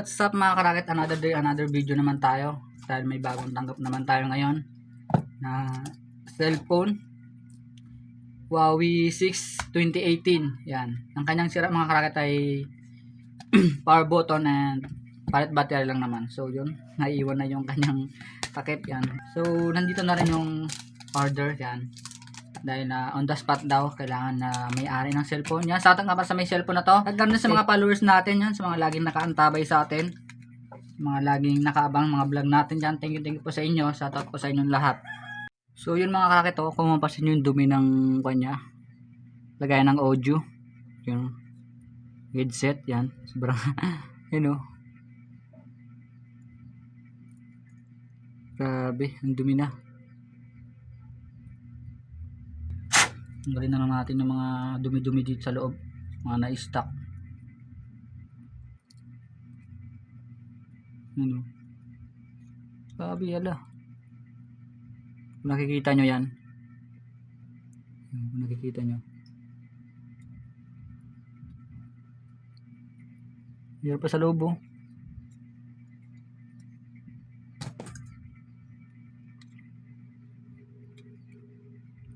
what's up mga karakit? Another day, another video naman tayo. Dahil may bagong tanggap naman tayo ngayon na cellphone. Huawei 6 2018. Yan. Ang kanyang sira mga karakit ay power button and palit battery lang naman. So yun, naiiwan na yung kanyang takip yan. So nandito na rin yung order yan. Dahil na on the spot daw, kailangan na may-ari ng cellphone. Yan, sa atin nga pa sa may cellphone na to. At ganda sa mga followers natin yan, sa mga laging nakaantabay sa atin. Mga laging nakaabang mga vlog natin dyan. Thank you po sa inyo. Shoutout po sa inyong lahat. So yun mga karakit, kung mapasin nyo yung dumi ng kanya. Lagayan ng audio. Yung headset, yan. Sobrang, yun o. Grabe, ang dumi na. Tanggalin na lang natin yung mga dumi-dumi dito sa loob, mga na-stock. Ano? Sabi ala. Kung nakikita nyo yan. Kung nakikita nyo. Meron pa sa loob oh.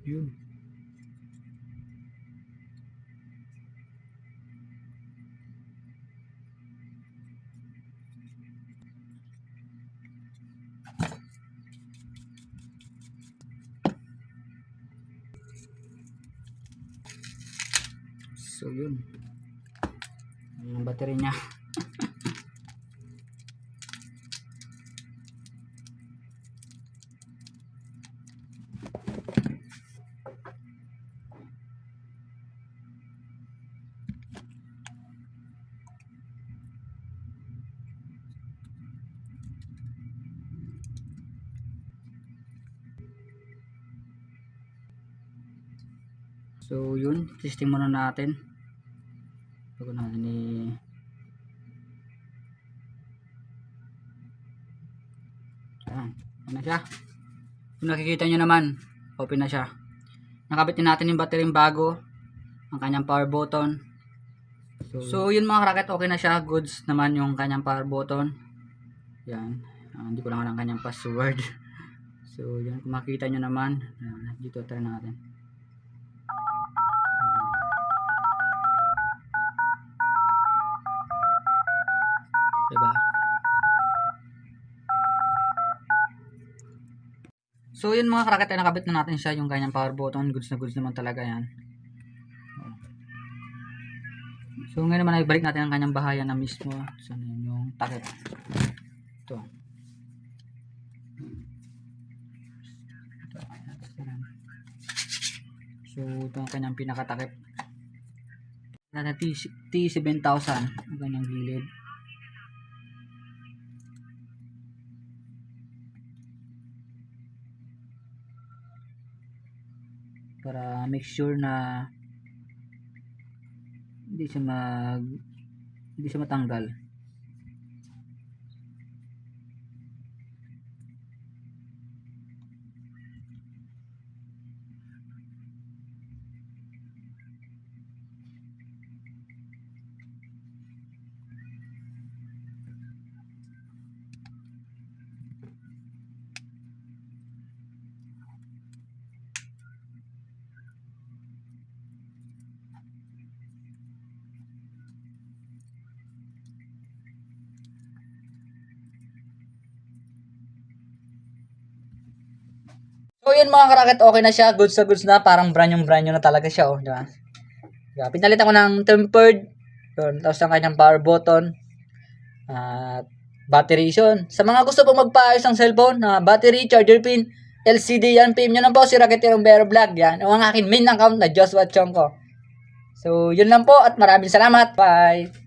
Yun. So yun, yung battery nya. So yun, testing muna natin. Bago natin yan, ano siya? Kung nakikita nyo naman, open na siya. Nakabit din natin yung battery bago, ang kanyang power button. So yun mga karakit, okay na siya. Goods naman yung kanyang power button. Yan, hindi ko lang alam ang kanyang password. So yan, kung makikita nyo naman, dito try natin. Diba? So yun mga karakit, ay nakabit na natin siya yung kanyang power button. Goods na goods naman talaga yan. So ngayon naman ay balik natin ang kanyang bahayan na mismo. Saan yun yung takip? Ito. So ito ang kanyang pinakatakip. T7000 ang kanyang gilid. Para make sure na hindi siya matanggal. So yun mga karakit, okay na siya. Goods na goods na. Parang brand new na talaga siya. Oh, diba? Diba? Pinalitan ko ng tempered. Yun, tapos ang kanyang power button. At battery yun. Sa mga gusto pong magpaayos ng cellphone, battery, charger pin, LCD yan, PM nyo na po si Racketero Vero Vlog. Yan. Ang aking main account na Joshua Chongko. So yun lang po at maraming salamat. Bye!